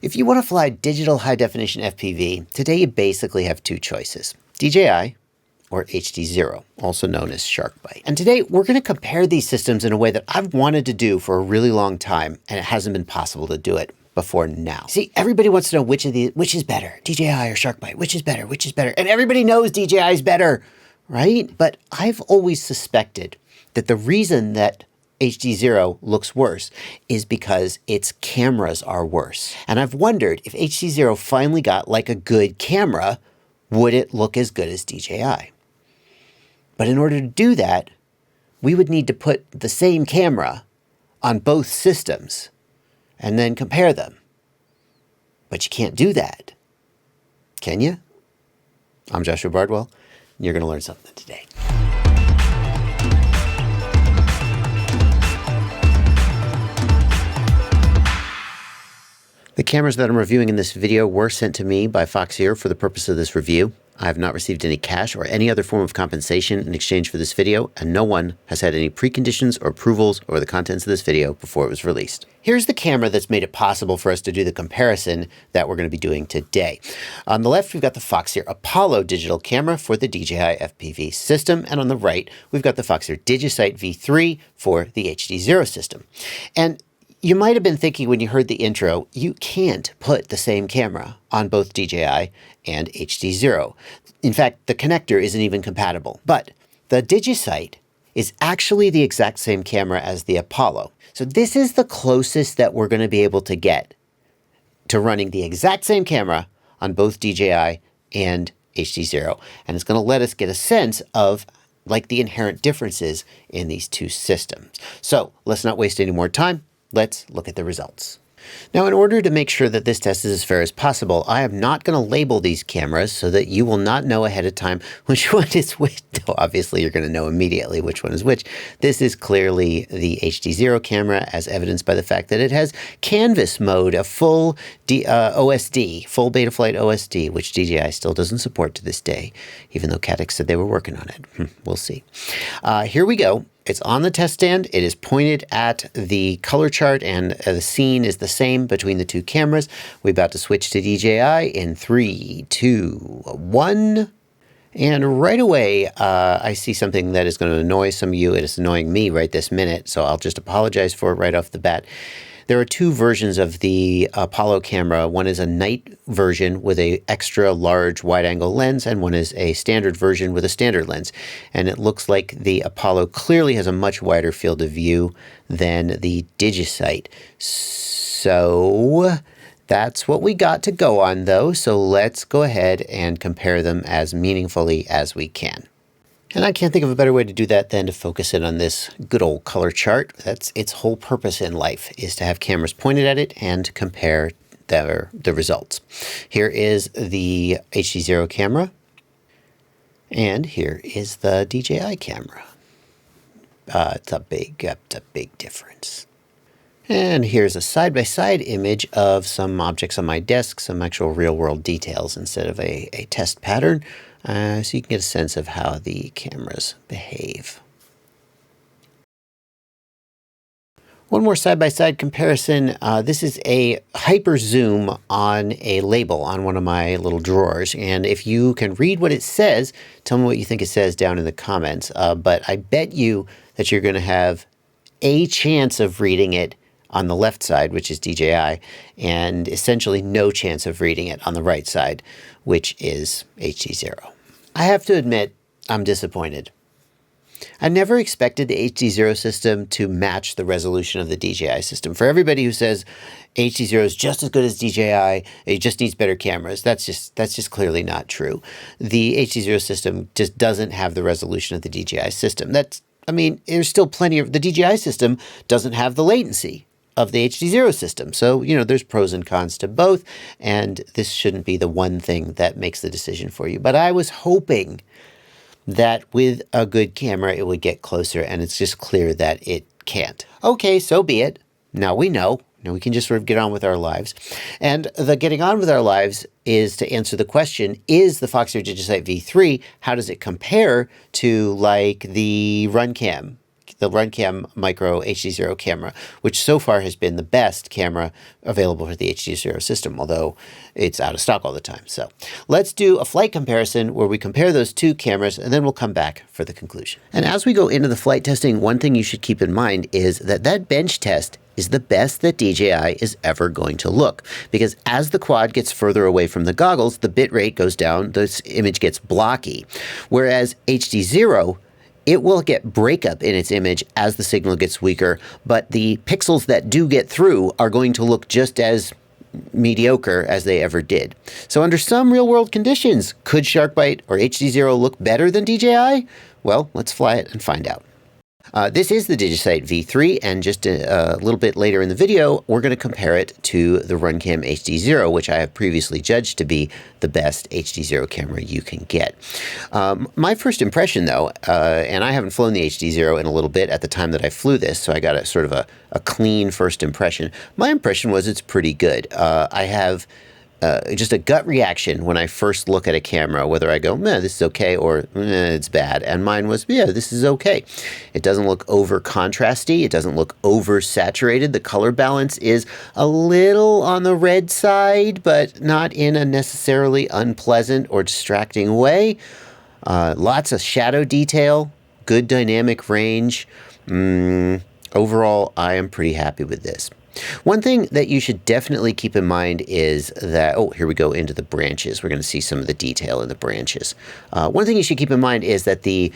If you want to fly digital high-definition FPV, today you basically have two choices: DJI or HDZero, also known as SharkBite. And today we're going to compare these systems in a way that I've wanted to do for a really long time, and it hasn't been possible to do it before now. See, everybody wants to know which is better, DJI or SharkBite, which is better, and everybody knows DJI is better, right? But I've always suspected that the reason that HDZero looks worse is because its cameras are worse. And I've wondered if HDZero finally got like a good camera, would it look as good as DJI? But in order to do that, we would need to put the same camera on both systems and then compare them. But you can't do that, can you? I'm Joshua Bardwell, and you're going to learn something today. The cameras that I'm reviewing in this video were sent to me by Foxeer for the purpose of this review. I have not received any cash or any other form of compensation in exchange for this video, and no one has had any preconditions or approvals over the contents of this video before it was released. Here's the camera that's made it possible for us to do the comparison that we're going to be doing today. On the left, we've got the Foxeer Apollo digital camera for the DJI FPV system, and on the right, we've got the Foxeer Digisight V3 for the HDZero system. And you might have been thinking when you heard the intro, you can't put the same camera on both DJI and HDZero. In fact, the connector isn't even compatible. But the Digisight is actually the exact same camera as the Apollo. So this is the closest that we're going to be able to get to running the exact same camera on both DJI and HDZero. And it's going to let us get a sense of like the inherent differences in these two systems. So let's not waste any more time. Let's look at the results. Now, in order to make sure that this test is as fair as possible, I am not going to label these cameras so that you will not know ahead of time which one is which. Though obviously, you're going to know immediately which one is which. This is clearly the HDZero camera, as evidenced by the fact that it has canvas mode, a full OSD, full Betaflight OSD, which DJI still doesn't support to this day, even though Caddx said they were working on it. We'll see. Here we go. It's on the test stand. It is pointed at the color chart, and the scene is the same between the two cameras. We're about to switch to DJI in 3, 2, 1. And right away, I see something that is going to annoy some of you. It is annoying me right this minute, so I'll just apologize for it right off the bat. There are two versions of the Apollo camera. One is a night version with an extra large wide-angle lens, and one is a standard version with a standard lens. And it looks like the Apollo clearly has a much wider field of view than the Digisight. So that's what we got to go on, though. So let's go ahead and compare them as meaningfully as we can. And I can't think of a better way to do that than to focus in on this good old color chart. That's its whole purpose in life, is to have cameras pointed at it and compare the results. Here is the HDZero camera, and here is the DJI camera. It's a big difference. And here's a side-by-side image of some objects on my desk, some actual real-world details instead of a test pattern. So you can get a sense of how the cameras behave. One more side-by-side comparison. This is a hyper zoom on a label on one of my little drawers. And if you can read what it says, tell me what you think it says down in the comments. But I bet you that you're going to have a chance of reading it on the left side, which is DJI, and essentially no chance of reading it on the right side, which is HDZero. I have to admit, I'm disappointed. I never expected the HDZero system to match the resolution of the DJI system. For everybody who says HDZero is just as good as DJI, it just needs better cameras, that's just clearly not true. The HDZero system just doesn't have the resolution of the DJI system. There's still plenty of, the DJI system doesn't have the latency of the HDZero system. So, there's pros and cons to both, and this shouldn't be the one thing that makes the decision for you. But I was hoping that with a good camera, it would get closer, and it's just clear that it can't. Okay, so be it. Now we know. Now we can just sort of get on with our lives. And the getting on with our lives is to answer the question, is the Foxeer Digisight V3, how does it compare to like the Runcam? the Runcam Micro HDZero camera, which so far has been the best camera available for the HDZero system, although it's out of stock all the time. So let's do a flight comparison where we compare those two cameras, and then we'll come back for the conclusion. And as we go into the flight testing, one thing you should keep in mind is that that bench test is the best that DJI is ever going to look, because as the quad gets further away from the goggles, the bit rate goes down, this image gets blocky. Whereas HDZero, it will get breakup in its image as the signal gets weaker, but the pixels that do get through are going to look just as mediocre as they ever did. So under some real-world conditions, could SharkBite or HDZero look better than DJI? Well, let's fly it and find out. This is the Digisight V3, and just a little bit later in the video, we're going to compare it to the Runcam HDZero, which I have previously judged to be the best HDZero camera you can get. My first impression, though, and I haven't flown the HDZero in a little bit at the time that I flew this, so I got a sort of a clean first impression. My impression was it's pretty good. I have just a gut reaction when I first look at a camera, whether I go, man, this is okay, or it's bad. And mine was, yeah, this is okay. It doesn't look over contrasty. It doesn't look over saturated. The color balance is a little on the red side, but not in a necessarily unpleasant or distracting way. Lots of shadow detail, good dynamic range. Overall, I am pretty happy with this. One thing that you should definitely keep in mind is that, oh, here we go into the branches. We're going to see some of the detail in the branches. One thing you should keep in mind is that the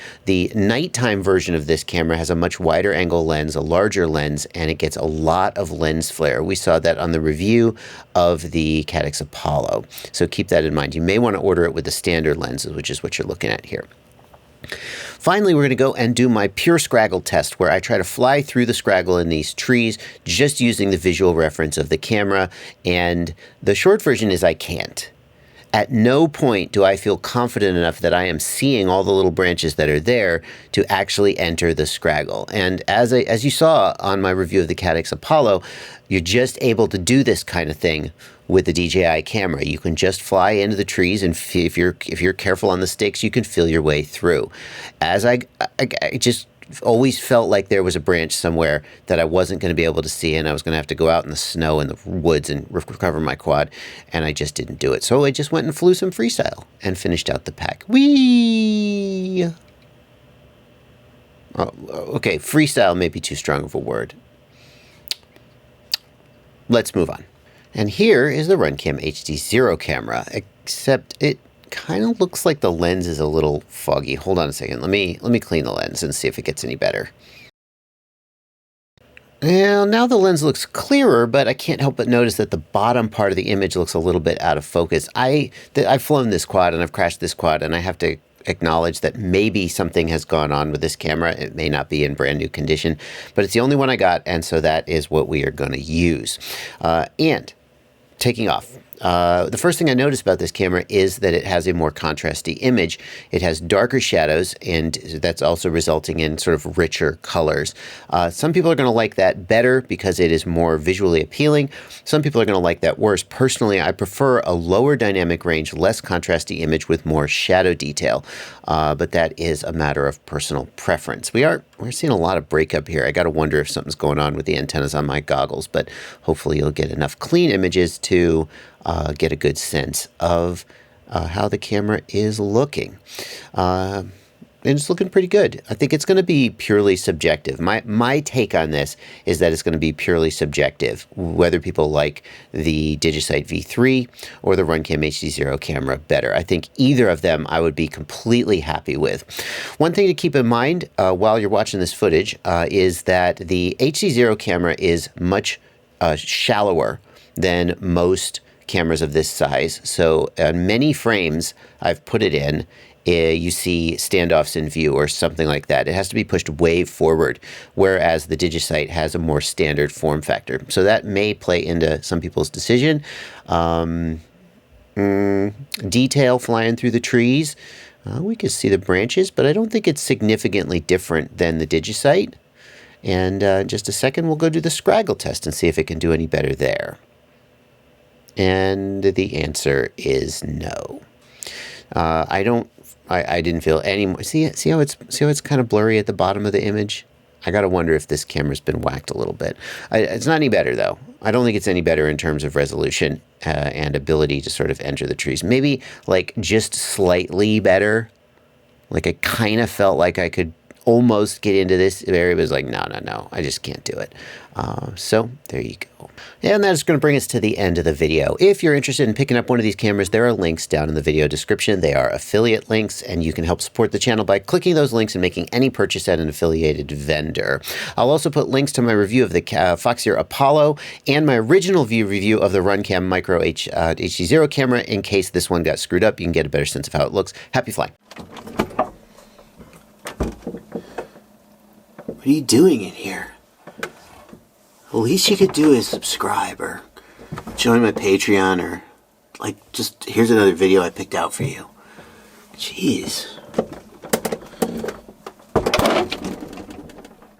nighttime version of this camera has a much wider angle lens, a larger lens, and it gets a lot of lens flare. We saw that on the review of the Caddx Apollo. So keep that in mind. You may want to order it with the standard lenses, which is what you're looking at here. Finally, we're going to go and do my pure scraggle test, where I try to fly through the scraggle in these trees just using the visual reference of the camera, and the short version is I can't. At no point do I feel confident enough that I am seeing all the little branches that are there to actually enter the scraggle. And as you saw on my review of the Caddx Apollo, you're just able to do this kind of thing with the DJI camera. You can just fly into the trees, and if you're careful on the sticks, you can feel your way through. As I just always felt like there was a branch somewhere that I wasn't going to be able to see, and I was going to have to go out in the snow and the woods and recover my quad, and I just didn't do it. So I just went and flew some freestyle and finished out the pack. Whee! Oh, okay, freestyle may be too strong of a word. Let's move on. And here is the Runcam HDZero camera, except it kind of looks like the lens is a little foggy. Hold on a second. Let me clean the lens and see if it gets any better. Well, now the lens looks clearer, but I can't help but notice that the bottom part of the image looks a little bit out of focus. I've flown this quad and I've crashed this quad, and I have to acknowledge that maybe something has gone on with this camera. It may not be in brand new condition, but it's the only one I got, and so that is what we are going to use. And taking off. The first thing I noticed about this camera is that it has a more contrasty image. It has darker shadows, and that's also resulting in sort of richer colors. Some people are going to like that better because it is more visually appealing. Some people are going to like that worse. Personally, I prefer a lower dynamic range, less contrasty image with more shadow detail, but that is a matter of personal preference. We're seeing a lot of breakup here. I got to wonder if something's going on with the antennas on my goggles, but hopefully you'll get enough clean images to get a good sense of how the camera is looking. And it's looking pretty good. I think it's going to be purely subjective. My take on this is that it's going to be purely subjective, whether people like the Digisight V3 or the Runcam HDZero camera better. I think either of them I would be completely happy with. One thing to keep in mind while you're watching this footage is that the HDZero camera is much shallower than most cameras of this size. So on many frames I've put it in, you see standoffs in view or something like that. It has to be pushed way forward, whereas the Digisight has a more standard form factor. So that may play into some people's decision. Detail flying through the trees. We can see the branches, but I don't think it's significantly different than the Digisight. And in just a second, we'll go do the scraggle test and see if it can do any better there. And the answer is no. I didn't feel any more. See how it's kind of blurry at the bottom of the image? I got to wonder if this camera's been whacked a little bit. It's not any better, though. I don't think it's any better in terms of resolution and ability to sort of enter the trees. Maybe, like, just slightly better. Like, I kind of felt like I could almost get into this area, but it was like, no, I just can't do it. So there you go. And that's going to bring us to the end of the video. If you're interested in picking up one of these cameras, there are links down in the video description. They are affiliate links, and you can help support the channel by clicking those links and making any purchase at an affiliated vendor. I'll also put links to my review of the Foxeer Apollo and my original review of the Runcam Micro HDZero camera in case this one got screwed up. You can get a better sense of how it looks. Happy flying. What are you doing in here? The least you could do is subscribe or join my Patreon or, like, just here's another video I picked out for you. Jeez.